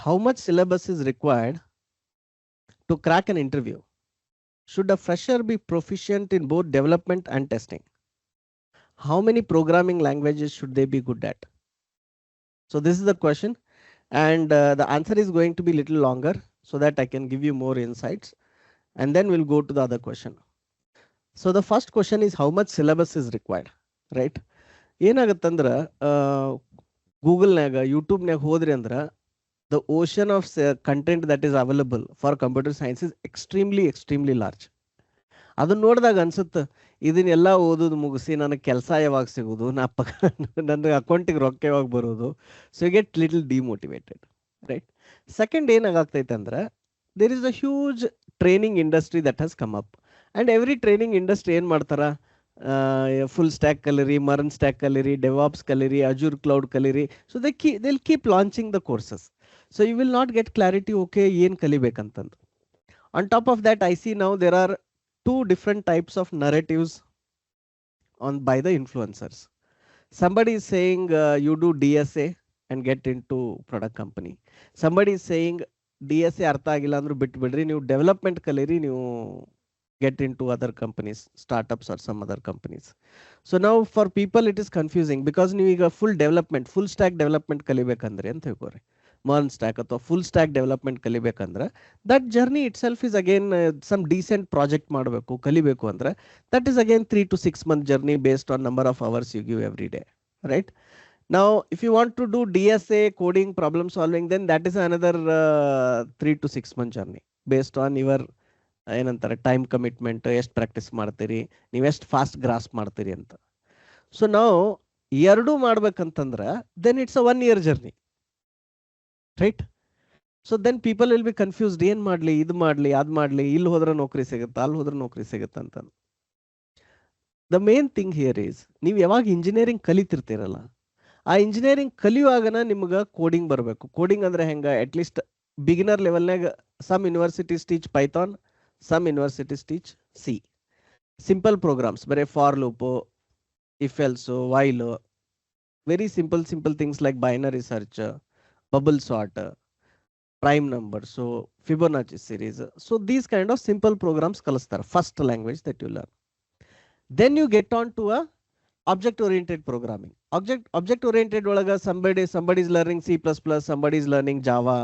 how much syllabus is required to crack an interview? Should a fresher be proficient in both development and testing? How many programming languages should they be good at? So this is the question, and the answer is going to be little longer so that I can give you more insights, and then we'll go to the other question. So the first question is how much syllabus is required, right? ಏನಾಗತ್ತಂದ್ರ ಗೂಗಲ್ನಾಗ ಯೂಟ್ಯೂಬ್ನಾಗ ಹೋದ್ರಿ ಅಂದ್ರ the ocean of content that is available for computer science is extremely large. ಅದನ್ನ ನೋಡಿದಾಗ ಅನ್ಸುತ್ತೆ ಇದನ್ನೆಲ್ಲ ಓದೋದು ಮುಗಿಸಿ ನನಗೆ ಕೆಲಸ ಯಾವಾಗ ಸಿಗೋದು ನನ್ನ ಅಕೌಂಟಿಗೆ ರೊಕ್ಕ ಯಾವಾಗ ಬರೋದು. So you get little demotivated, right? Second ಏನಾಗ್ತೈತೆ ಅಂದ್ರೆ there is a huge training industry that has come up, and every training industry ಏನು ಮಾಡ್ತಾರ, ಫುಲ್ ಸ್ಟ್ಯಾಕ್ ಕಲೀರಿ, ಮರ್ನ್ ಸ್ಟ್ಯಾಕ್ ಕಲೀರಿ, ಡೆವಾಪ್ಸ್ ಕಲೀರಿ, ಅಜೂರ್ ಕ್ಲೌಡ್ ಕಲೀರಿ. So they'll keep launching the courses. So you will not get clarity, okay ಏನು ಕಲಿಬೇಕಂತಂದು. On top of that I see now there are two different types of narratives on by the influencers. Somebody is saying you do DSA and get into product company. Somebody is saying DSA ಅರ್ಥ ಆಗಿಲ್ಲ ಅಂದ್ರೂ ಬಿಟ್ಟು ಬಿಡ್ರಿ, ನೀವು development ಕಲೀರಿ, ನೀವು get into other companies, startups or some other companies. So now for people it is confusing because ನೀವು ಈಗ full development, full stack development ಕಲಿಬೇಕಂದ್ರೆ ಅಂತ ಹೇಳ್ಕೊರಿ, ಮರ್ನ್ ಸ್ಟ್ಯಾಕ್ ಅಥವಾ ಫುಲ್ ಸ್ಟ್ಯಾಕ್ ಡೆವಲಪ್ಮೆಂಟ್ ಕಲಿಬೇಕಂದ್ರೆ that journey itself is again some decent project ಮಾಡಬೇಕು ಕಲಿಬೇಕು ಅಂದ್ರೆ that is again 3 to 6 month journey based on number of hours you give every day, right? Now if you want to do DSA, coding, problem solving, then that is another 3 to 6 month journey based on your ಏನಂತಾರೆ time commitment, ಎಷ್ಟು practice ಮಾಡ್ತೀರಿ, ನೀವು ಎಷ್ಟು fast grasp ಮಾಡ್ತೀರಿ ಅಂತ. So ನಾವು ಎರಡೂ ಮಾಡ್ಬೇಕಂತಂದ್ರೆ then it's a 1 year journey, right? So then people will be confused, ಏನು ಮಾಡಲಿ, ಇದು ಮಾಡಲಿ, ಅದು ಮಾಡಲಿ, ಇಲ್ಲಿ ಹೋದ್ರೆ ನೌಕರಿ ಸಿಗುತ್ತಾ, ಅಲ್ಲಿ ಹೋದ್ರೆ ನೌಕರಿ ಸಿಗುತ್ತಾ ಅಂತ. The main thing here is ನೀವು ಯಾವಾಗ ಇಂಜಿನಿಯರಿಂಗ್ ಕಲಿತಿರ್ತೀರಲ್ಲ, ಆ ಇಂಜಿನಿಯರಿಂಗ್ ಕಲಿಯುವಾಗನ ನಿಮ್ಗೆ ಕೋಡಿಂಗ್ ಬರಬೇಕು. ಕೋಡಿಂಗ್ ಅಂದ್ರೆ ಹೆಂಗೆ, ಅಟ್ಲೀಸ್ಟ್ ಬಿಗಿನರ್ ಲೆವೆಲ್ನಾಗ some universities teach Python, some universities teach C. Simple programs, bare for loop, if else, while, very simple things like binary search, bubble sort, prime number, so Fibonacci series. So these kind of simple programs kalastar, first language that you learn. Then you get on to a object oriented programming. Object oriented olaga somebody is learning C++, somebody is learning Java.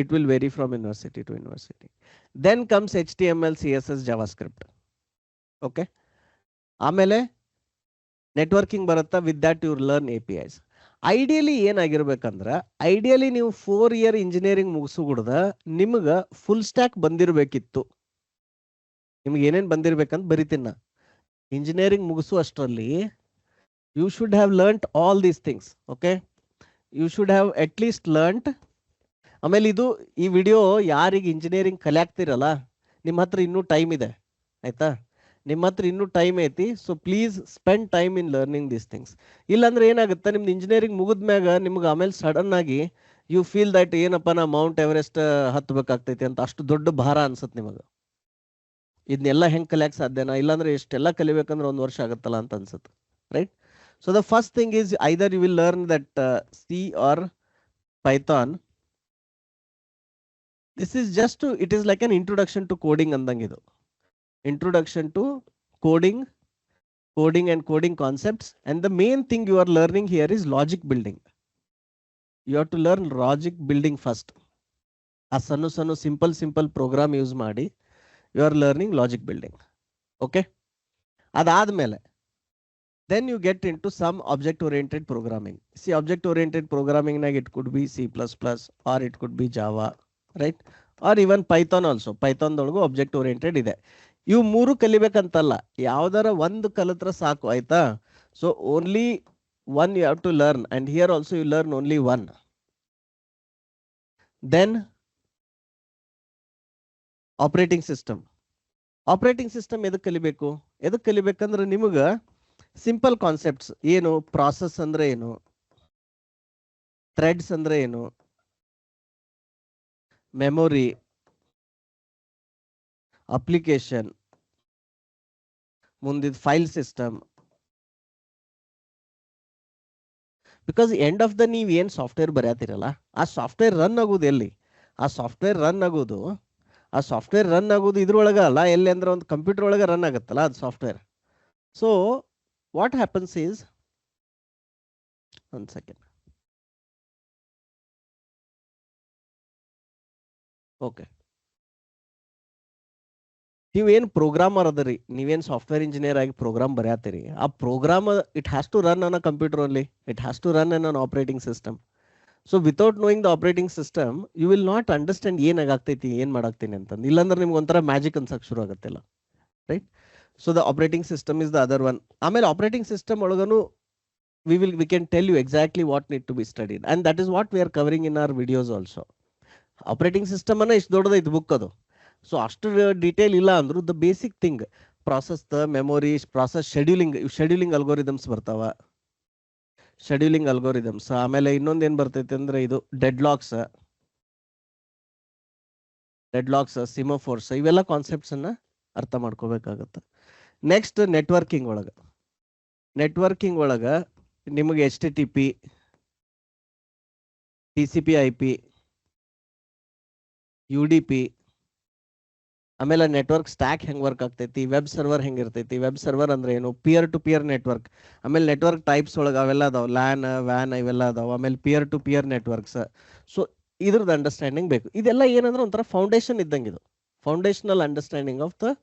It will vary from university to university. Then comes HTML, CSS, JavaScript. Okay. ಆಮೇಲೆ networking ಬರುತ್ತಾ, with that you learn APIs. Ideally ಏನಾಗಿರ್ಬೇಕಂದ್ರೆ, ideally ನೀವು 4 year engineering ಮುಗಿಸ್ಬಿಡ್ದ ನಿಮ್ಗೆ full stack ಬಂದಿರಬೇಕಿತ್ತು. ನಿಮ್ಗೆ ಏನೇನು ಬಂದಿರ್ಬೇಕಂತ ಬರಿತೀನ, engineering ಮುಗಿಸು ಅಷ್ಟರಲ್ಲಿ you should have learnt all these things. Okay, you should have at least learnt. ಆಮೇಲೆ ಇದು ಈ ವಿಡಿಯೋ ಯಾರಿಗೆ ಇಂಜಿನಿಯರಿಂಗ್ ಕಲಿಯಾಗ್ತಿರಲ್ಲ, ನಿಮ್ಮ ಹತ್ರ ಇನ್ನೂ ಟೈಮ್ ಇದೆ, ಆಯ್ತಾ? ನಿಮ್ಮ ಹತ್ರ ಇನ್ನೂ ಟೈಮ್ ಐತಿ. So please spend time in learning these things. ಇಲ್ಲಾಂದ್ರೆ ಏನಾಗುತ್ತೆ, ನಿಮ್ದು ಇಂಜಿನಿಯರಿಂಗ್ ಮುಗಿದ್ಮ್ಯಾಗ ನಿಮ್ಗೆ ಆಮೇಲೆ ಸಡನ್ ಆಗಿ ಯು ಫೀಲ್ ದಟ್ ಏನಪ್ಪ ನಾ ಮೌಂಟ್ ಎವರೆಸ್ಟ್ ಹತ್ತಬೇಕಾಗ್ತೈತಿ ಅಂತ ಅಷ್ಟು ದೊಡ್ಡ ಭಾರ ಅನ್ಸತ್ತೆ ನಿಮಗೆ. ಇದನ್ನೆಲ್ಲ ಹೆಂಗೆ ಕಲಿಯಕ್ಕೆ ಸಾಧ್ಯನಾ, ಇಲ್ಲಾಂದ್ರೆ ಎಷ್ಟೆಲ್ಲ ಕಲಿಬೇಕಂದ್ರೆ 1 ವರ್ಷ ಆಗುತ್ತಲ್ಲ ಅಂತ ಅನ್ಸುತ್ತೆ, right? So the first thing is either you will learn that C or Python. This is just to, it is like an introduction to coding ಅಂದಂಗಿದು. Introduction to coding and coding concepts. And the main thing you are learning here is logic building. You have to learn logic building first. A sanu simple program use ಮಾಡಿ you are learning logic building. Okay, ಅದಾದ್ಮೇಲೆ then you get into some object oriented programming. See, object oriented programming nag it could be C++ or it could be Java, right? Or even Python also. Python ದೊಳಗು object oriented ಇದೆ. ಇವು 3 ಕಲಿಬೇಕಂತಲ್ಲ, ಯಾವ್ದಾರ ಒಂದು ಕಲಿತ್ರ ಸಾಕು, ಆಯ್ತಾ? So only one you have to learn, and here also you learn only one. Then operating system ಎದಕ್ಕೆ ಕಲಿಬೇಕು? ಎದಕ್ಕೆ ಕಲಿಬೇಕಂದ್ರೆ ನಿಮಗೆ ಸಿಂಪಲ್ ಕಾನ್ಸೆಪ್ಟ್ಸ್ ಏನು, ಪ್ರಾಸೆಸ್ ಅಂದ್ರೆ ಏನು, ಥ್ರೆಡ್ಸ್ ಅಂದ್ರೆ ಏನು, ಮೆಮೊರಿ, ಅಪ್ಲಿಕೇಶನ್, ಮುಂದಿದ file system, because end of the ನೀವು ಏನು ಸಾಫ್ಟ್ವೇರ್ ಬರೆಯತ್ತಿರಲ್ಲ ಆ ಸಾಫ್ಟ್ವೇರ್ ರನ್ ಆಗೋದು ಎಲ್ಲಿ, ಆ ಸಾಫ್ಟ್ವೇರ್ ರನ್ ಆಗೋದು ಇದ್ರೊಳಗೆ ಅಲ್ಲ, ಎಲ್ಲಿ ಅಂದ್ರೆ ಒಂದು ಕಂಪ್ಯೂಟರ್ ಒಳಗೆ ರನ್ ಆಗುತ್ತಲ್ಲ ಅದು software. So what happens is, ಒಂದು ಸೆಕೆಂಡ್, ಓಕೆ, ನೀವೇನು ಪ್ರೋಗ್ರಾಮರ್ ಅದರಿ, ನೀವೇನು ಸಾಫ್ಟ್ವೇರ್ ಇಂಜಿನಿಯರ್ ಆಗಿ ಪ್ರೋಗ್ರಾಮ್ ಬರೆಯತ್ತೀರಿ, ಆ program it has to run on a computer only, it has to run on an operating system. So without knowing the operating system you will not understand ಏನಾಗ್ತೈತಿ, ಏನು ಮಾಡಾಕ್ತೀನಿ ಅಂತಂದು. ಇಲ್ಲಾಂದ್ರೆ ನಿಮ್ಗೆ ಒಂಥರ ಮ್ಯಾಜಿಕ್ ಅನ್ಸಕ್ಕೆ ಶುರು ಆಗುತ್ತಿಲ್ಲ, right? So the operating system is the other one. ಆಮೇಲೆ operating system ಒಳಗನು we can tell you exactly what need to be studied, and that is what we are covering in our videos also. Operating system ಅನ್ನ ಇಷ್ಟು ದೊಡ್ಡದೈತೆ book ಅದು. So ಅಷ್ಟು detail ಇಲ್ಲ ಅಂದ್ರು the basic thing, process the memory, process scheduling algorithms ಬರ್ತಾವ, scheduling algorithms. ಆಮೇಲೆ ಇನ್ನೊಂದು ಏನು ಬರ್ತೈತೆ ಅಂದ್ರೆ ಇದು ಡೆಡ್ ಲಾಕ್ಸ್, ಸಿಮೋಫೋರ್ಸ್, ಇವೆಲ್ಲ ಕಾನ್ಸೆಪ್ಟ್ಸ್ ಅನ್ನ ಅರ್ಥ ಮಾಡ್ಕೋಬೇಕಾಗತ್ತೆ. ನೆಕ್ಸ್ಟ್ ನೆಟ್ವರ್ಕಿಂಗ್ ಒಳಗ ನಿಮಗೆ HTTP, TCP IP, UDP, ಆಮೇಲೆ ನೆಟ್ವರ್ಕ್ ಸ್ಟ್ಯಾಕ್ ಹೆಂಗ್ ವರ್ಕ್ ಆಗ್ತೈತಿ, ವೆಬ್ ಸರ್ವರ್ ಹೆಂಗಿರ್ತೈತಿ, ವೆಬ್ ಸರ್ವರ್ ಅಂದ್ರೆ ಏನು, ಪಿಯರ್ ಟು ಪಿಯರ್ ನೆಟ್ವರ್ಕ್, ಆಮೇಲೆ ನೆಟ್ವರ್ಕ್ ಟೈಪ್ಸ್ ಒಳಗೆ ಅವೆಲ್ಲ ಅದಾವ, ಲ್ಯಾನ್, ವ್ಯಾನ್ ಇವೆಲ್ಲ ಅದಾವ, ಆಮೇಲೆ peer to peer networks. So ಇದ್ರದ್ದು ಅಂಡರ್ಸ್ಟ್ಯಾಂಡಿಂಗ್ ಬೇಕು. ಇದೆಲ್ಲ ಏನಂದ್ರೆ ಒಂಥರ ಫೌಂಡೇಶನ್ ಇದ್ದಂಗೆ, ಇದು foundational understanding of the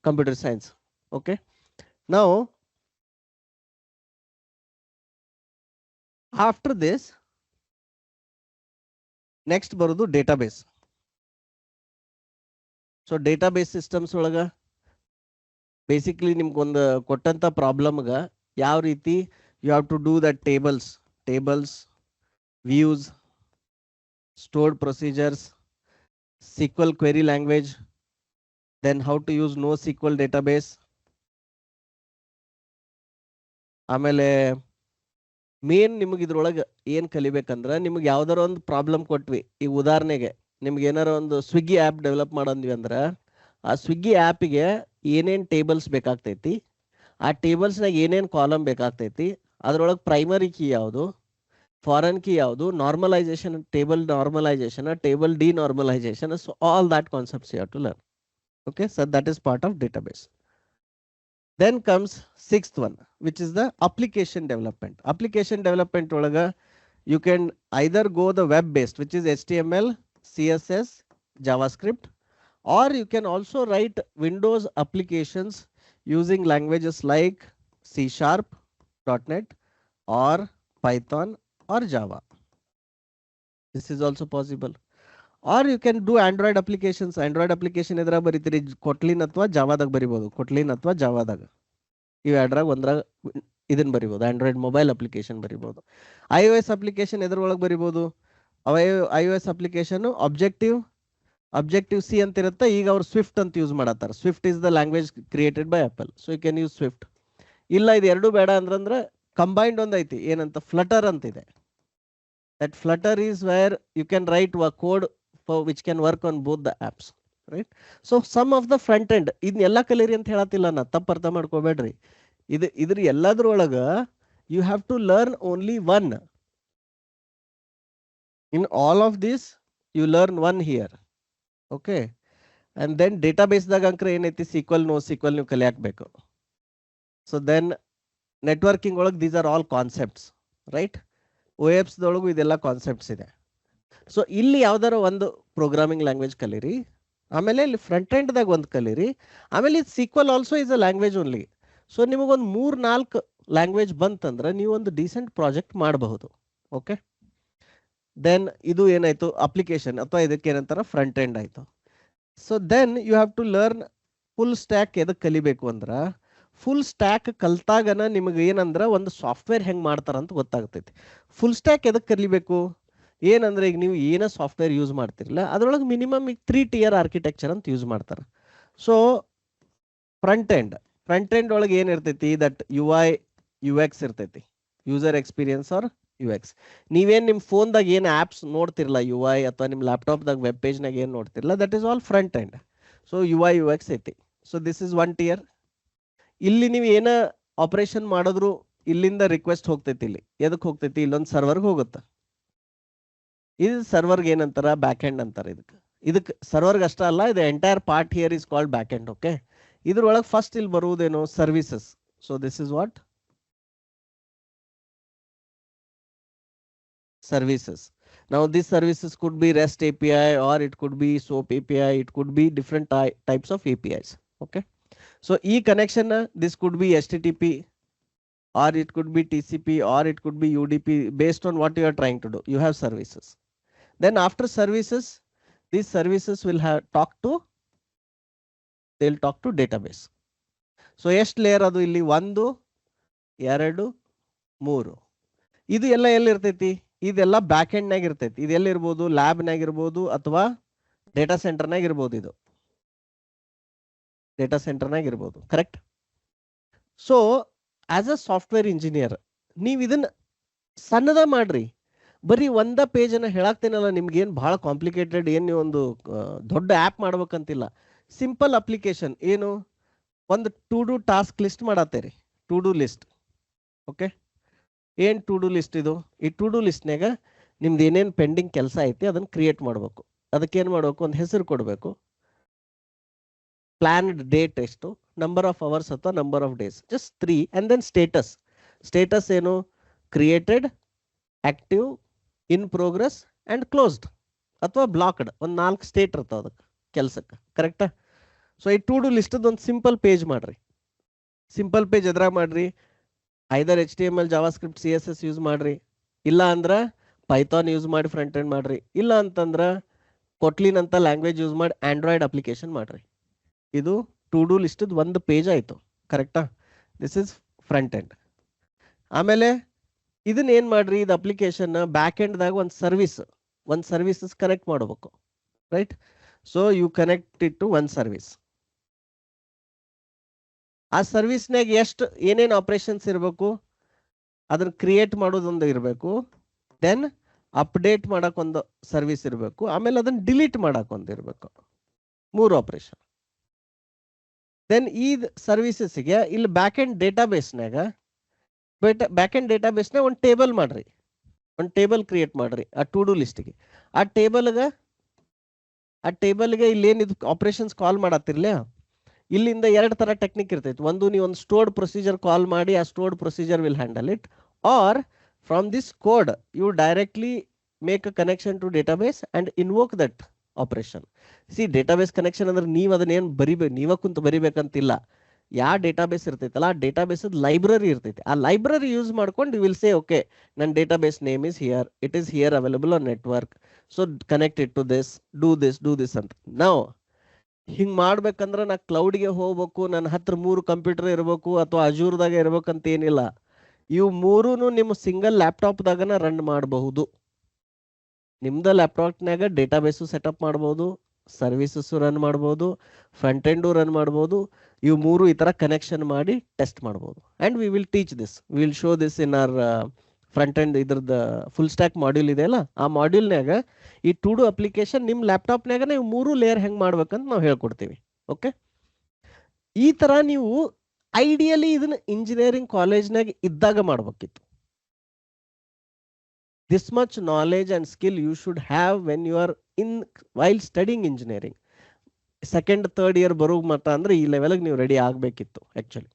computer science. Okay, ನಾವು ಆಫ್ಟರ್ ದಿಸ್ ನೆಕ್ಸ್ಟ್ ಬರೋದು ಡೇಟಾಬೇಸ್. ಸೊ ಡೇಟಾಬೇಸ್ ಸಿಸ್ಟಮ್ಸ್ ಒಳಗ ಬೇಸಿಕ್ಲಿ ನಿಮ್ಗೊಂದು ಕೊಟ್ಟಂತ ಪ್ರಾಬ್ಲಮ್ಗ ಯಾವ ರೀತಿ you have to do that tables, views, stored procedures, SQL query language, then how to use NoSQL database. ಆಮೇಲೆ main ನಿಮಗೆ ಇದ್ರೊಳಗೆ ಏನು ಕಲಿಬೇಕಂದ್ರೆ, ನಿಮ್ಗೆ ಯಾವ್ದಾರ ಒಂದು ಪ್ರಾಬ್ಲಮ್ ಕೊಟ್ವಿ, ಈ ಉದಾಹರಣೆಗೆ ನಿಮ್ಗೆ ಏನಾರ ಒಂದು ಸ್ವಿಗ್ಗಿ ಆ್ಯಪ್ ಡೆವಲಪ್ ಮಾಡಂದ್ವಿ ಅಂದ್ರೆ ಆ ಸ್ವಿಗ್ಗಿ ಆ್ಯಪಿಗೆ ಏನೇನು ಟೇಬಲ್ಸ್ ಬೇಕಾಗ್ತೈತಿ, ಆ ಟೇಬಲ್ಸ್ನಾಗ ಏನೇನು ಕಾಲಮ್ ಬೇಕಾಗ್ತೈತಿ, ಅದ್ರೊಳಗೆ ಪ್ರೈಮರಿ ಕೀ ಯಾವುದು, ಫಾರಿನ್ ಕೀ ಯಾವುದು, normalisation, table normalisation, table denormalisation, so all that concepts you have to learn. Okay, so that is part of database. Then comes sixth one, which is the application development. Application development olaga you can either go the web based, which is HTML, CSS, JavaScript, or you can also write Windows applications using languages like C#, .NET, or Python, or Java. This is also possible. Or you can do Android applications. Android application ಎದ್ರ ಬರೀತೀರಿ, ಕೊಟ್ಲಿನ್ ಅಥವಾ ಜಾವಾದಾಗ ಬರಿಬೋದು, ಕೊಟ್ಲಿನ್ ಅಥವಾ ಜಾವಾದಾಗ ಇವು ಎರಡರಾಗ ಒಂದ್ರಾಗ ಇದನ್ನ ಬರಿಬೋದು, Android mobile application ಬರಿಬೋದು. iOS application ಎದ್ರೊಳಗೆ ಬರಿಬೋದು, iOS ಅಪ್ಲಿಕೇಶನ್ ಅಬ್ಜೆಕ್ಟಿವ್ ಸಿ ಅಂತ ಇರುತ್ತೆ. ಈಗ ಅವ್ರು ಸ್ವಿಫ್ಟ್ ಅಂತ ಯೂಸ್ ಮಾಡತ್ತಾರೆ. Swift is the language created by Apple, so you can use Swift. ಇಲ್ಲ ಇದು ಎರಡು ಬೇಡ ಅಂದ್ರೆ ಕಂಬೈನ್ಡ್ ಒಂದು ಐತಿ, ಏನಂತ ಫ್ಲಟರ್ ಅಂತ ಇದೆ. That Flutter is where you can write a code for which can work on both the apps, right? So some of the front end ಇದನ್ನೆಲ್ಲ ಕಲೀರಿ ಅಂತ ಹೇಳತ್ತಿಲ್ಲ ನಾ, ತಪ್ಪು ಅರ್ಥ ಮಾಡ್ಕೋಬೇಡ್ರಿ. ಇದ್ರ ಎಲ್ಲದ್ರೊಳಗ you have to learn only one. In all of this you learn one here. Okay, and then database ದಾಗ ಅಂಕ್ರೆ ಏನೈತಿ, SQL, NoSQL ನೀವು ಕಲಿಯಾಕಬೇಕು. So then networking ಒಳಗೆ these are all concepts, right? OAPs ದೊಳಗು ಇದೆಲ್ಲ ಕಾನ್ಸೆಪ್ಟ್ಸ್ ಇದೆ. ಸೊ ಇಲ್ಲಿ ಯಾವ್ದಾರ ಒಂದು programming language ಕಲೀರಿ, ಆಮೇಲೆ ಇಲ್ಲಿ ಫ್ರಂಟ್ ಎಂಡ್ದಾಗ ಒಂದು ಕಲೀರಿ, ಆಮೇಲೆ ಇದು SQL also is a language only. So ನಿಮಗೊಂದು 3-4 ಲ್ಯಾಂಗ್ವೇಜ್ ಬಂತಂದ್ರೆ ನೀವು ಒಂದು ಡೀಸೆಂಟ್ ಪ್ರಾಜೆಕ್ಟ್ ಮಾಡಬಹುದು. ಓಕೆ, ದೆನ್ ಇದು ಏನಾಯ್ತು ಅಪ್ಲಿಕೇಶನ್, ಅಥವಾ ಇದಕ್ಕೆ ಏನಂತಾರ ಫ್ರಂಟ್ ಎಂಡ್ ಆಯ್ತು. So then you have to learn full stack. ಎದಕ್ಕೆ ಕಲಿಬೇಕು ಅಂದ್ರೆ ಫುಲ್ ಸ್ಟ್ಯಾಕ್ ಕಲ್ತಾಗನ ನಿಮಗೆ ಏನಂದ್ರೆ ಒಂದು ಸಾಫ್ಟ್ವೇರ್ ಹೆಂಗೆ ಮಾಡ್ತಾರಂತ ಗೊತ್ತಾಗ್ತೈತಿ. ಫುಲ್ ಸ್ಟ್ಯಾಕ್ ಎದಕ್ಕೆ ಕಲಿಬೇಕು ಏನಂದ್ರೆ, ಈಗ ನೀವು ಏನೋ ಸಾಫ್ಟ್ವೇರ್ ಯೂಸ್ ಮಾಡ್ತಿರಲ್ಲ ಅದ್ರೊಳಗೆ ಮಿನಿಮಮ್ ಈಗ 3 tier ಆರ್ಕಿಟೆಕ್ಚರ್ ಅಂತ ಯೂಸ್ ಮಾಡ್ತಾರೆ. ಸೊ ಫ್ರಂಟ್ ಎಂಡ್ ಒಳಗೆ ಏನಿರ್ತೈತಿ, ದಟ್ UI UX ಇರ್ತೈತಿ, ಯೂಸರ್ ಎಕ್ಸ್ಪೀರಿಯನ್ಸ್ ಆರ್ UX. ನೀವೇನು ನಿಮ್ಮ ಫೋನ್ದಾಗ ಏನು ಆ್ಯಪ್ಸ್ ನೋಡ್ತಿರಲ್ಲ UI, ಅಥವಾ ನಿಮ್ಮ ಲ್ಯಾಪ್ಟಾಪ್ದಾಗ ವೆಬ್ ಪೇಜ್ನಾಗ ಏನು ನೋಡ್ತಿರಲ್ಲ, that is all front end. So UI UX ಐತಿ. So this is 1 tier. ಇಲ್ಲಿ ನೀವು ಏನ ಆಪರೇಷನ್ ಮಾಡಿದ್ರು ಇಲ್ಲಿಂದ ರಿಕ್ವೆಸ್ಟ್ ಹೋಗ್ತೈತಿ, ಇಲ್ಲಿ ಎದಕ್ಕೆ ಹೋಗ್ತೈತಿ, ಇಲ್ಲೊಂದು ಸರ್ವರ್ಗೆ ಹೋಗುತ್ತೆ. ಇದು ಸರ್ವರ್ಗೆ ಏನಂತಾರ, ಬ್ಯಾಕ್ ಎಂಡ್ ಅಂತಾರೆ. ಇದಕ್ಕೆ ಸರ್ವರ್ಗೆ ಅಷ್ಟ ಅಲ್ಲ, ಇದು entire part here is called back end. Okay, ಇದ್ರೊಳಗೆ ಫಸ್ಟ್ ಇಲ್ಲಿ ಬರುವುದೇನು, services. So this is what services. Now these services could be REST API, or it could be SOAP API, it could be different types of APIs. Okay, so e connection, this could be HTTP, or it could be TCP, or it could be UDP, based on what you are trying to do. You have services. Then after services, these services will have they'll talk to database. So ಎಷ್ಟು layer ಅದು ಇಲ್ಲಿ, 1 2 3. ಇದು ಎಲ್ಲ ಎಲ್ಲಿರ್ತೈತಿ, ಇದೆಲ್ಲ back end ನಾಗ ಇರ್ತೈತಿ. ಇದು ಎಲ್ಲಿರ್ಬೋದು, lab ನಾಗ ಇರ್ಬೋದು ಅಥವಾ ಡೇಟಾ ಸೆಂಟರ್ ನಾಗ ಇರ್ಬೋದು. ಇದು ಡೇಟಾ ಸೆಂಟರ್ ನಾಗ ಇರ್ಬೋದು, correct. So as a software engineer ನೀವು ಇದನ್ನ ಸಣ್ಣದ ಮಾಡ್ರಿ, ಬರೀ ಒಂದ ಪೇಜ್ ಅನ್ನ ಹೇಳಾಕ್ತೇನಲ್ಲ, ನಿಮ್ಗೆ ಏನ್ ಬಹಳ ಕಾಂಪ್ಲಿಕೇಟೆಡ್, ಏನ್ ನೀವು ಒಂದು ದೊಡ್ಡ ಆ್ಯಪ್ ಮಾಡ್ಬೇಕಂತಿಲ್ಲ. ಸಿಂಪಲ್ ಅಪ್ಲಿಕೇಶನ್ ಏನು, ಒಂದು ಟು ಡೂ ಟಾಸ್ಕ್ ಲಿಸ್ಟ್ ಮಾಡತ್ತೇರಿ, ಟು ಡೂ ಲಿಸ್ಟ್. ಓಕೆ, ಏನ್ ಟು ಡೂ ಲಿಸ್ಟ್ ಇದು, ಈ ಟು ಡೂ ಲಿಸ್ಟ್ನಾಗ ನಿಮ್ದು ಏನೇನು ಪೆಂಡಿಂಗ್ ಕೆಲಸ ಐತಿ ಅದನ್ನ ಕ್ರಿಯೇಟ್ ಮಾಡ್ಬೇಕು. ಅದಕ್ಕೆ ಏನ್ ಮಾಡ್ಬೇಕು, ಒಂದು ಹೆಸರು ಕೊಡಬೇಕು, ಪ್ಲಾನ್ಡ್ ಡೇಟ್ ಎಷ್ಟು, ನಂಬರ್ ಆಫ್ ಅವರ್ಸ್ ಅಥವಾ number of days, just 3. And then status. Status ಏನು, created, active, in progress and closed ಅಥವಾ ಬ್ಲಾಕ್ಡ್. ಒಂದು 4 ಸ್ಟೇಟ್ ಇರ್ತಾವ ಅದಕ್ಕೆ ಕೆಲಸಕ್ಕೆ, ಕರೆಕ್ಟಾ. ಸೊ ಈ ಟು ಡೂ ಲಿಸ್ಟ್ ಒಂದು ಸಿಂಪಲ್ ಪೇಜ್ ಮಾಡ್ರಿ. ಸಿಂಪಲ್ ಪೇಜ್ ಎದ್ರಾಗ ಮಾಡ್ರಿ, either HTML JavaScript CSS use ಮಾಡ್ರಿ, ಇಲ್ಲ ಅಂದ್ರೆ ಪೈಥಾನ್ ಯೂಸ್ ಮಾಡಿ ಫ್ರಂಟ್ ಎಂಡ್ ಮಾಡ್ರಿ, ಇಲ್ಲ ಅಂತಂದ್ರೆ ಕೊಟ್ಲಿನ್ ಅಂತ ಲ್ಯಾಂಗ್ವೇಜ್ ಯೂಸ್ ಮಾಡಿ ಆಂಡ್ರಾಯ್ಡ್ ಅಪ್ಲಿಕೇಶನ್ ಮಾಡ್ರಿ. ಇದು ಟು ಡೂ ಲಿಸ್ಟ್ ಒಂದು ಪೇಜ್ ಆಯ್ತು, ಕರೆಕ್ಟಾ. This is front end. ಆಮೇಲೆ ಇದನ್ನ ಏನ್ ಮಾಡ್ರಿ, ಇದು ಅಪ್ಲಿಕೇಶನ್ ಬ್ಯಾಕ್ ಎಂಡ್ದಾಗ ಒಂದು ಸರ್ವಿಸಸ್ ಕನೆಕ್ಟ್ ಮಾಡಬೇಕು, right. So you connect it to one service. ಆ ಸರ್ವಿಸ್ನಾಗ ಎಷ್ಟು ಏನೇನು ಆಪರೇಷನ್ಸ್ ಇರಬೇಕು, ಅದನ್ನ ಕ್ರಿಯೇಟ್ ಮಾಡೋದೊಂದು ಇರಬೇಕು, ದೆನ್ ಅಪ್ಡೇಟ್ ಮಾಡಕ್ ಒಂದು ಸರ್ವಿಸ್ ಇರಬೇಕು, ಆಮೇಲೆ ಅದನ್ನ ಡಿಲೀಟ್ ಮಾಡಕ್ ಒಂದು ಇರಬೇಕು. 3 ಆಪರೇಷನ್. ದೆನ್ ಈ ಸರ್ವಿಸಸ್ಗೆ ಇಲ್ಲಿ ಬ್ಯಾಕ್ ಎಂಡ್ ಡೇಟಾಬೇಸ್ನಾಗ ಒಂದು ಟೇಬಲ್ ಮಾಡ್ರಿ, ಒಂದು ಟೇಬಲ್ ಕ್ರಿಯೇಟ್ ಮಾಡ್ರಿ ಆ ಟು ಡೂ ಲಿಸ್ಟ್ಗೆ. ಆ ಟೇಬಲ್ಗೆ ಇಲ್ಲಿ ಏನಿದು ಆಪರೇಷನ್ಸ್ ಕಾಲ್ ಮಾಡತ್ತಿರ್ಲಿ, ಇಲ್ಲಿಂದ 2 ತರ ಟೆಕ್ನಿಕ್ ಇರ್ತೈತಿ. ಒಂದು, ನೀವು ಒಂದು ಸ್ಟೋರ್ಡ್ ಪ್ರೊಸೀಜರ್ ಕಾಲ್ ಮಾಡಿ, ಆ stored procedure will handle it, or from this code you directly make a connection to database and invoke that operation. See, database connection ಅಂದ್ರೆ ನೀವು ಅದನ್ನೇನು ನೀವ ಕುಂತ ಬರಿಬೇಕಂತಿಲ್ಲ. ಯಾವ ಡೇಟಾಬೇಸ್ ಇರ್ತೈತಲ್ಲ ಆ ಡೇಟಾಬೇಸ್ ಲೈಬ್ರರಿ ಇರ್ತೈತಿ. ಆ ಲೈಬ್ರರಿ ಯೂಸ್ ಮಾಡ್ಕೊಂಡು ಯು ವಿಲ್ ಸೇ, ಓಕೆ, ನನ್ನ database name is here, it is here available on network, so connect it to this, do this ಅಂತ. ನಾವು ಹಿಂಗ್ ಮಾಡ್ಬೇಕಂದ್ರೆ ನಾ ಕ್ಲೌಡ್ಗೆ ಹೋಗ್ಬೇಕು, ನನ್ನ ಹತ್ರ 3 ಕಂಪ್ಯೂಟರ್ ಇರಬೇಕು ಅಥವಾ ಅಜೂರ್ದಾಗ ಇರ್ಬೇಕಂತ ಏನಿಲ್ಲ. ಇವು 3 ನಿಮ್ಮ ಸಿಂಗಲ್ ಲ್ಯಾಪ್ಟಾಪ್ದಾಗನ ರನ್ ಮಾಡಬಹುದು. ನಿಮ್ದ ಲ್ಯಾಪ್ಟಾಪ್ನಾಗ ಡೇಟಾಬೇಸು ಸೆಟಪ್ ಮಾಡ್ಬೋದು, ಸರ್ವಿಸಸ್ ರನ್ ಮಾಡ್ಬೋದು, ಫ್ರಂಟ್ ಎಂಡು ರನ್ ಮಾಡ್ಬೋದು. ಇವು 3 ಈ ತರ ಕನೆಕ್ಷನ್ ಮಾಡಿ ಟೆಸ್ಟ್ ಮಾಡ್ಬೋದು. And we will teach this, we will show this in our front end ಇದ್ರದ್ದು ಫುಲ್ ಸ್ಟ್ಯಾಕ್ ಮಾಡ್ಯೂಲ್ ಇದೆಯಲ್ಲ, ಆ ಮಾಡ್ಯೂಲ್ನಾಗ ಈ ಟು ಡೂ ಅಪ್ಲಿಕೇಶನ್ ನಿಮ್ಮ ಲ್ಯಾಪ್ಟಾಪ್ನಾಗ ನೀವು 3 ಲೇಯರ್ ಹೆಂಗ್ ಮಾಡ್ಬೇಕಂತ ನಾವು ಹೇಳ್ಕೊಡ್ತೀವಿ. ಓಕೆ, ಈ ತರ ನೀವು ಐಡಿಯಲಿ ಇದನ್ನ ಇಂಜಿನಿಯರಿಂಗ್ ಕಾಲೇಜ್ನಾಗ ಇದ್ದಾಗ ಮಾಡ್ಬೇಕಿತ್ತು. This much knowledge and skill you should have when you are while studying engineering. 2nd, 3rd year ಬರೋ ಮಟ್ಟ ಅಂದ್ರೆ ಈ ಲೆವೆಲ್ಗೆ ನೀವು ರೆಡಿ ಆಗ್ಬೇಕಿತ್ತು. ಆಕ್ಚುಲಿ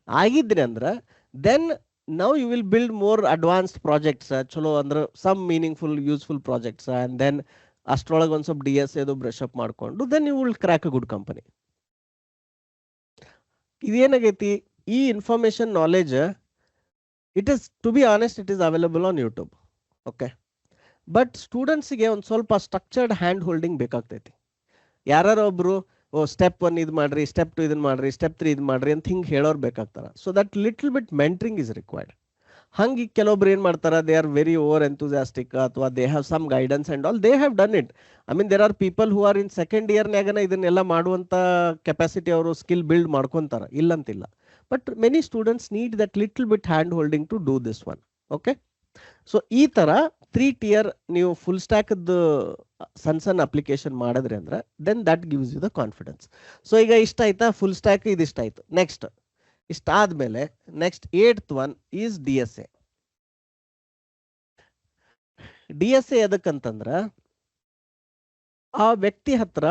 ಆಗಿದ್ರಿ ಅಂದ್ರೆ then now you will build more advanced projects, chalo andre some meaningful useful projects, and then astrology on some DSA do brush up ಮಾಡ್ಕೊಂಡು then you will crack a good company. ಇದೇನಾಗೈತಿ, ಈ information knowledge, it is, to be honest, it is available on YouTube. Okay, but ಸ್ಟೂಡೆಂಟ್ಸ್ಗೆ ಒಂದು ಸ್ವಲ್ಪ structured hand holding ಬೇಕಾಗ್ತೈತಿ. ಯಾರು ಒಬ್ರು step 1 ಇದು ಮಾಡ್ರಿ, step 2 ಇದನ್ನ ಮಾಡ್ರಿ, ಸ್ಟೆಪ್ 3 ಇದು ಮಾಡ್ರಿ ಅಂತ ಹಿಂಗೆ ಹೇಳೋರು ಬೇಕಾಗ್ತಾರ. So that little bit mentoring is required. ಹಂಗೆ ಕೆಲವೊಬ್ರು ಏನ್ ಮಾಡ್ತಾರ, they are very over enthusiastic ಅಥವಾ they have some guidance and all, they have done it. I mean there are people who are in 2nd ಇಯರ್ನಾಗನ ಇದನ್ನೆಲ್ಲ ಮಾಡುವಂತ capacity ಅವರು skill build ಮಾಡ್ಕೊಂತಾರ, ಇಲ್ಲಂತಿಲ್ಲ. But many students need that little bit hand holding to do this one. Okay, so ಈ ತರ 3 tier ನೀವು full stack ಸಣ್ಣ ಅಪ್ಲಿಕೇಶನ್ ಮಾಡಿದ್ರಿ ಅಂದ್ರೆ then that gives you the confidence. So ಈಗ ಇಷ್ಟ ಆಯ್ತಾ, ಫುಲ್ ಸ್ಟ್ಯಾಕ್ ಇದಿಷ್ಟ ಆಯ್ತು. ನೆಕ್ಸ್ಟ್ ಇಷ್ಟಾದ್ಮೇಲೆ next 8th one is DSA. DSA ಎದಕ್ಕಂತಂದ್ರ ಆ ವ್ಯಕ್ತಿ ಹತ್ರ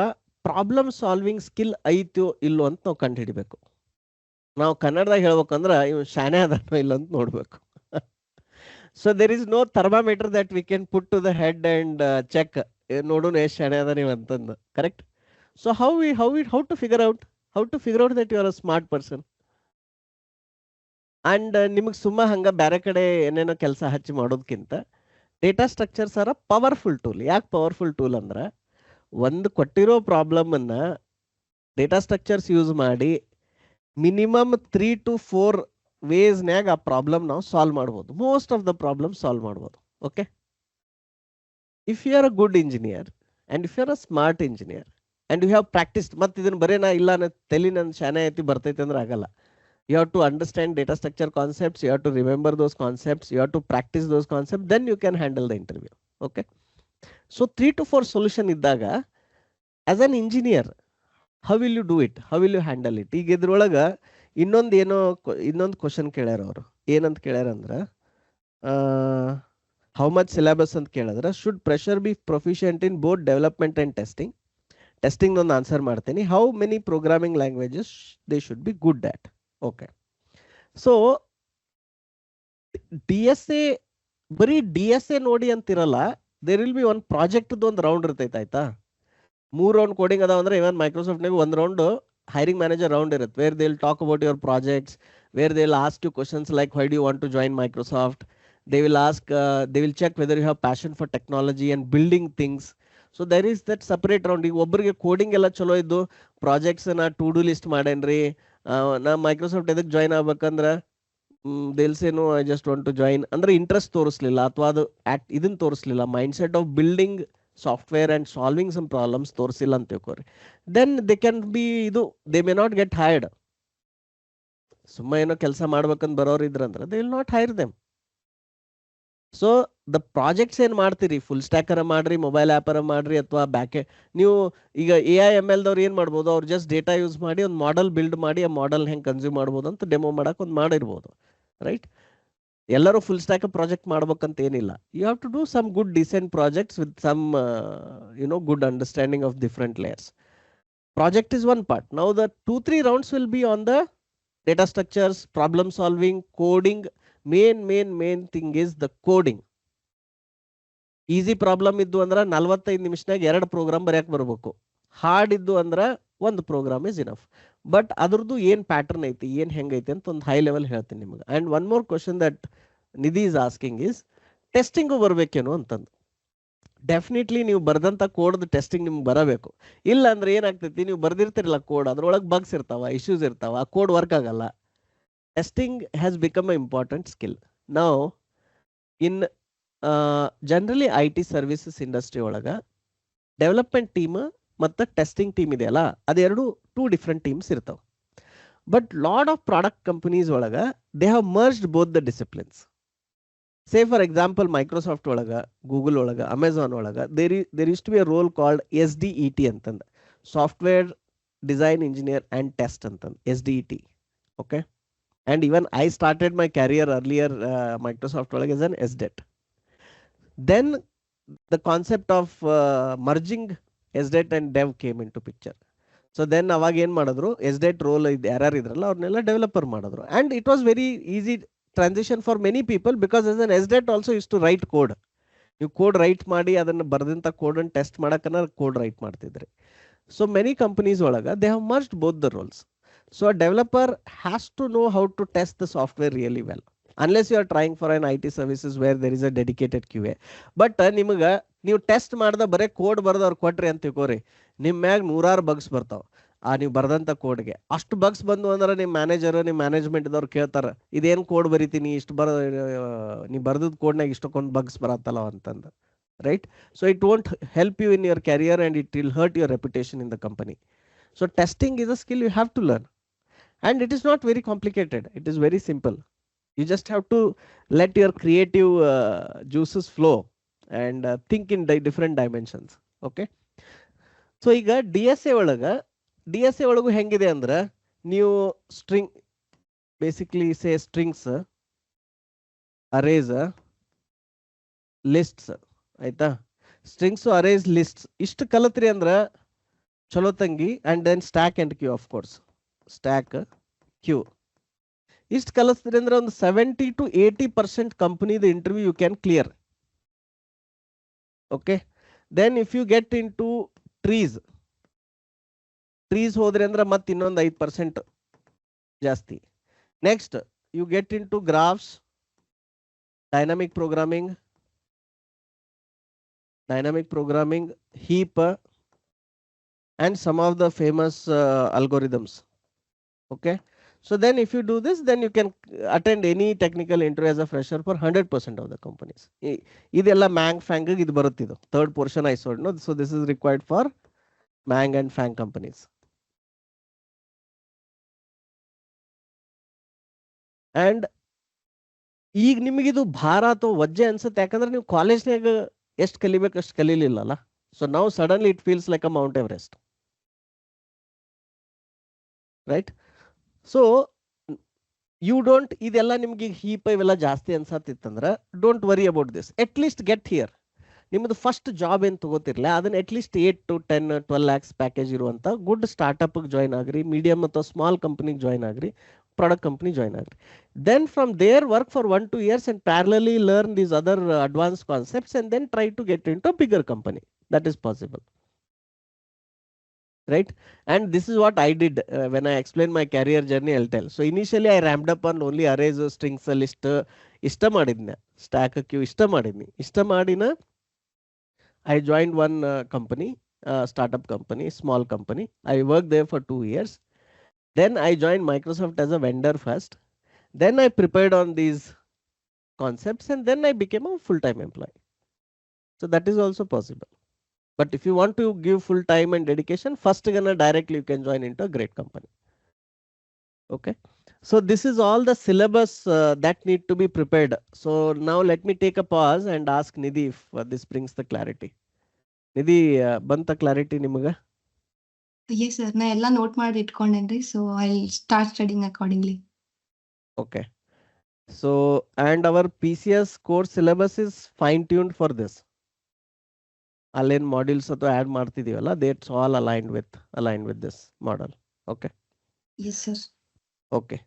ಪ್ರಾಬ್ಲಮ್ ಸಾಲ್ವಿಂಗ್ ಸ್ಕಿಲ್ ಐತೋ ಇಲ್ಲೋ ಅಂತ ನಾವು ಕಂಡು ಹಿಡಿಬೇಕು. ನಾವು ಕನ್ನಡದಾಗ ಹೇಳ್ಬೇಕಂದ್ರ ಇವ್ ಶಾನೆ ಅದನೋ ಇಲ್ಲ ಅಂತ ನೋಡ್ಬೇಕು. So there is no thermometer that we can put to the head and check ನೋಡೋಣ ಎಷ್ಟು ಶಾನೆ ಅದ ನೀವು ಅಂತಂದು. Correct? So how to figure out that you are a smart person. And ನಿಮಗೆ ಸುಮ್ಮ ಹಂಗ ಬೇರೆ ಕಡೆ ಏನೇನೋ ಕೆಲಸ ಹಚ್ಚಿ ಮಾಡೋದಕ್ಕಿಂತ data structures are a powerful tool. ಯಾಕೆ ಪವರ್ಫುಲ್ ಟೂಲ್ ಅಂದ್ರೆ ಒಂದು ಕೊಟ್ಟಿರೋ ಪ್ರಾಬ್ಲಮ್ ಅನ್ನ ಡೇಟಾ ಸ್ಟ್ರಕ್ಚರ್ಸ್ ಯೂಸ್ ಮಾಡಿ ಮಿನಿಮಮ್ 3 to 4 ವೇಸ್ನ್ಯಾಗ ಆ ಪ್ರಾಬ್ಲಮ್ ನಾವು ಸಾಲ್ವ್ ಮಾಡ್ಬೋದು. Most of the problem solve ಮಾಡ್ಬೋದು. Okay, if you are a good engineer and if you are a smart engineer and you have practised, ಮತ್ತೆ ಇದನ್ನ ಬರೀ ನಾ ಇಲ್ಲ ತಲೆ ನನ್ನ ಶಾನೆ ಐತಿ ಬರ್ತೈತೆ ಅಂದ್ರೆ ಆಗಲ್ಲ. You have to understand data structure concepts, you have to remember those concepts, you have to practice those concepts, then you can handle the interview. Okay, so 3 to 4 solution iddaga as an engineer how will you do it, how will you handle it? ಈಗ ಇದ್ರೊಳಗ ಇನ್ನೊಂದು question ಕೇಳ್ಯಾರ ಅವರು. ಏನಂತ ಕೇಳ್ಯಾರ ಅಂದ್ರ how much syllabus ಅಂತ ಕೇಳಿದ್ರ should fresher be proficient in both development and testing ಒಂದು answer ಮಾಡ್ತೀನಿ. How many programming languages they should be good at. Okay, so DSA ಬರೀ DSA ನೋಡಿ ಅಂತಿರಲ್ಲ, there will be one project ಒಂದು round ಇರ್ತೈತೆ. ಆಯ್ತಾ, 3 ರೌಂಡ್ ಕೋಡಿಂಗ್ ಅದಾವ ಅಂದ್ರೆ ಇವನ್ ಮೈಕ್ರೋಸಾಫ್ಟ್ನಾಗ ಒಂದು ರೌಂಡ್ ಹೈರಿಂಗ್ ಮ್ಯಾನೇಜರ್ ರೌಂಡ್ ಇರುತ್ತೆ, where they will talk about your projects, where they will ask you questions like why do you want to join Microsoft. They will check whether you have passion for technology and building things. So there is that separate round. ಈಗ ಒಬ್ಬರಿಗೆ coding ಎಲ್ಲ ಚಲೋ ಇದ್ದು projects ನಾ to do list ಮಾಡೇನ್ರಿ, ನಾ Microsoft ಎದಕ್ಕೆ join ಆಗ್ಬೇಕಂದ್ರೆ ದೇಲ್ಸೇನು I just want to join ಅಂದ್ರೆ ಇಂಟ್ರೆಸ್ಟ್ ತೋರಿಸ್ಲಿಲ್ಲ ಅಥವಾ ಅದು ಇದನ್ನ ತೋರಿಸ್ಲಿಲ್ಲ, mind set of building software and solving some problems ತೋರಿಸಿಲ್ಲ ಅಂತ ತಿಳ್ಕೊರಿ, then they can be they may not get hired. ಸುಮ್ಮ ಏನೋ ಕೆಲಸ ಮಾಡ್ಬೇಕಂತ ಬರೋರು ಇದ್ರಂದ್ರೆ they will not hire them. So the projects ಏನ್ ಮಾಡ್ತೀರಿ, ಫುಲ್ ಸ್ಟ್ಯಾಕರ ಮಾಡ್ರಿ, ಮೊಬೈಲ್ ಆ್ಯಪರ ಮಾಡ್ರಿ, ಅಥವಾ ನೀವು ಈಗ AI/ML ದವ್ರು ಏನ್ ಮಾಡ್ಬೋದು, ಅವ್ರು ಜಸ್ಟ್ ಡೇಟಾ ಯೂಸ್ ಮಾಡಿ ಒಂದು ಮಾಡೆಲ್ ಬಿಲ್ಡ್ ಮಾಡಿ ಆ ಮಾಡೆಲ್ ಹೆಂಗೆ ಕನ್ಸ್ಯೂಮ್ ಮಾಡ್ಬೋದು ಅಂತ ಡೆಮೋ ಮಾಡಕ್ ಒಂದು ಮಾಡಿರ್ಬೋದು. ರೈಟ್? ಎಲ್ಲರೂ ಫುಲ್ ಸ್ಟ್ಯಾಕ್ ಪ್ರಾಜೆಕ್ಟ್ ಮಾಡ್ಬೇಕಂತ ಏನಿಲ್ಲ. You have to do some good decent projects with some good understanding of different layers. Project is one part. Now the 2-3 rounds will be on the data structures, problem solving, coding. Main thing is the coding. Easy problem iddu andra 45 ನಿಮಿಷನಾಗ 2 program ಬರೆಯಕ್ ಬರಬೇಕು. Hard ಇದ್ದು ಅಂದ್ರ ಒಂದು program is enough. But ಅದ್ರದ್ದು ಏನ್ pattern ಐತಿ, ಏನ್ ಹೆಂಗೈತಿ ಅಂತ ಒಂದು ಹೈ ಲೆವೆಲ್ ಹೇಳ್ತೀನಿ ನಿಮ್ಗೆ. And one more question that Nidhi is asking is testing ಬರ್ಬೇಕೇನು ಅಂತಂದು. ಡೆಫಿನೆಟ್ಲಿ ನೀವು ಬರ್ದಂತ ಕೋಡ್ ಟೆಸ್ಟಿಂಗ್ ನಿಮ್ಗೆ ಬರಬೇಕು. ಇಲ್ಲ ಅಂದ್ರೆ ಏನಾಗ್ತೈತಿ, ನೀವು ಬರ್ದಿರ್ತಿರಲ್ಲ ಕೋಡ್, ಅದ್ರೊಳಗೆ ಬಗ್ಸ್ ಇರ್ತಾವ, ಇಶ್ಯೂಸ್ ಇರ್ತಾವ, ಆ ಕೋಡ್ ವರ್ಕ್ ಆಗಲ್ಲ. Testing has become an important skill. Now, in generally IT services industry ಒಳಗ ಡೆವಲಪ್ಮೆಂಟ್ ಟೀಮ್ ಮತ್ತು ಟೆಸ್ಟಿಂಗ್ ಟೀಮ್ ಇದೆಯಲ್ಲ, ಅದೆರಡು 2 different teams ಇರ್ತಾವ. But lot of product companies ಒಳಗ they have merged both the disciplines. Say for example Microsoft ಒಳಗ, Google ಒಳಗ, Amazon ಒಳಗ there used to be a role called SDET ಅಂತಂದ, software design engineer and test ಅಂತಂದ, SDET. Okay, and even I started my career earlier Microsoft as an SDET. Then the concept of merging SDET and dev came into picture. So then aವಾಗ ಏನ್ ಮಾಡಿದ್ರು, SDET roll ಯಾರ್ಯಾರು ಇದ್ರಲ್ಲ ಅವ್ರನ್ನೆಲ್ಲ developer ಮಾಡಿದ್ರು. And it was very easy transition for many people because as an SDET also used to write code. ನೀವು code right ಮಾಡಿ ಅದನ್ನ ಬರ್ದಂತ code ಅನ್ನು ಟೆಸ್ಟ್ ಮಾಡಕನ್ನ ಕೋಡ್ ರೈಟ್ ಮಾಡ್ತಿದ್ರಿ. So many companies ಒಳಗ they have merged both the roles. So a developer has to know how to test the software really well, unless you are trying for an IT services where there is a dedicated QA. But ನಿಮಗೆ ನೀವು test ಮಾಡ್ದ ಬರೇ code ಬರ್ದವ್ರು ಕೊಟ್ರಿ ಅಂತ ತಿಳ್ಕೊರಿ, ನಿಮ್ಮ ಮ್ಯಾಗ 100 bugs ಬರ್ತಾವ ಆ ನೀವು ಬರ್ದಂತ ಕೋಡ್ಗೆ. ಅಷ್ಟು ಬಗ್ಸ್ ಬಂದು ಅಂದ್ರೆ ನಿಮ್ಮ ಮ್ಯಾನೇಜರ್, ನಿಮ್ಮ ಮ್ಯಾನೇಜ್ಮೆಂಟ್ ದವ್ರು ಕೇಳ್ತಾರ, ಇದೇನು ಕೋಡ್ ಬರಿತೀನಿ, ಇಷ್ಟು ನೀವು ಬರ್ದದ ಕೋಡ್ನಾಗ ಇಷ್ಟಕ್ಕೊಂದು ಬಗ್ಸ್ ಬರತ್ತಲ್ಲ ಅಂತಂದು. Right? So it won't help you in your career and it will hurt your reputation in the company. So testing is a skill you have to learn. And it is not very complicated. It is very simple. You just have to let your creative juices flow and think in different dimensions. Okay. So ಈಗ DSA ಒಳಗೂ ಹೆಂಗಿದೆ ಅಂದ್ರೆ, ನೀವು basically say strings, arrays, lists ಆಯ್ತಾ. Strings arrays lists ಇಷ್ಟು ಕಲತ್ರಿ ಅಂದ್ರ ಚಲೋ ತಂಗಿ. And then stack and queue, of course stack queue ಇಷ್ಟು ಕಲಿಸ್ತೀರಿ ಅಂದ್ರೆ ಒಂದು 70 to 80% ಕಂಪನಿದ interview you can clear. Okay, then if you get into trees ಹೋದ್ರಿ ಅಂದ್ರೆ ಮತ್ತೆ ಇನ್ನೊಂದು 5% ಜಾಸ್ತಿ. Next you get into graphs, dynamic programming, heap, and some of the famous algorithms. Okay, so then if you do this, then you can attend any technical interview as a fresher for 100% of the companies. Idella mang fang idu baruttidu third portion I saw, no? So this is required for mang and fang companies. And ಈಗ ನಿಮಗಿದು ಭಾರ ಅಥವಾ ವಜ್ಜೆ ಅನ್ಸುತ್ತೆ, ಯಾಕಂದ್ರೆ ನೀವು ಕಾಲೇಜ್ನಾಗ ಎಷ್ಟು ಕಲಿಬೇಕು ಅಷ್ಟು ಕಲೀಲಿಲ್ಲಲ್ಲ. ಸೊ ನಾವು suddenly it feels like a Mount Everest, right? So you don't, ಇದೆಲ್ಲ ನಿಮ್ಗೆ ಹೀಪ್ ಇವೆಲ್ಲ ಜಾಸ್ತಿ ಅನ್ಸತ್ತಿತ್ತಂದ್ರೆ don't worry about this. At least get here. ನಿಮ್ಮದು ಫಸ್ಟ್ ಜಾಬ್ ಏನು ತಗೋತಿರ್ಲಿಲ್ಲ ಅದನ್ನ at least 8 to 10, 12 lakhs package ಇರುವಂತ ಗುಡ್ ಸ್ಟಾರ್ಟ್ಅಪ್ಗೆ ಜಾಯ್ನ್ ಆಗ್ರಿ, ಮೀಡಿಯಂ ಅಥವಾ ಸ್ಮಾಲ್ ಕಂಪನಿಗೆ ಜಾಯ್ನ್ ಆಗ್ರಿ, ಪ್ರಾಡಕ್ಟ್ ಕಂಪನಿ ಜಾಯ್ನ್ ಆಗ್ರಿ. Then from there work for 1-2 years and parallelly learn these other advanced concepts and then try to get into a bigger company. That is possible, right? And this is what I did when I explain my career journey, I'll tell. So initially I ramped up on only arrays, strings, list ಇಷ್ಟ ಮಾಡಿದ್ನೆ, stack queue ಇಷ್ಟ ಮಾಡಿದ್ನಿ. ಇಷ್ಟ ಮಾಡಿನ I joined one company, startup company, small company. I worked there for 2 years. Then I joined Microsoft as a vendor first. Then I prepared on these concepts and then I became a full-time employee. So that is also possible. But if you want to give full time and dedication, first directly you can join into a great company. Okay. So this is all the syllabus that need to be prepared. So now let me take a pause and ask Nidhi if this brings the clarity. Nidhi, banta clarity nimaga? Yes sir, na ella note ಮಾಡಿ ಇಟ್ಕೊಂಡೆನ್ರಿ, so I'll start studying accordingly. Okay. So and our PCS course syllabus is fine tuned for this. Allen modules ಅಥವಾ add ಮಾಡ್ತಿದೀವಲ್ಲ, that's all aligned with this model. Okay. Yes sir. Okay.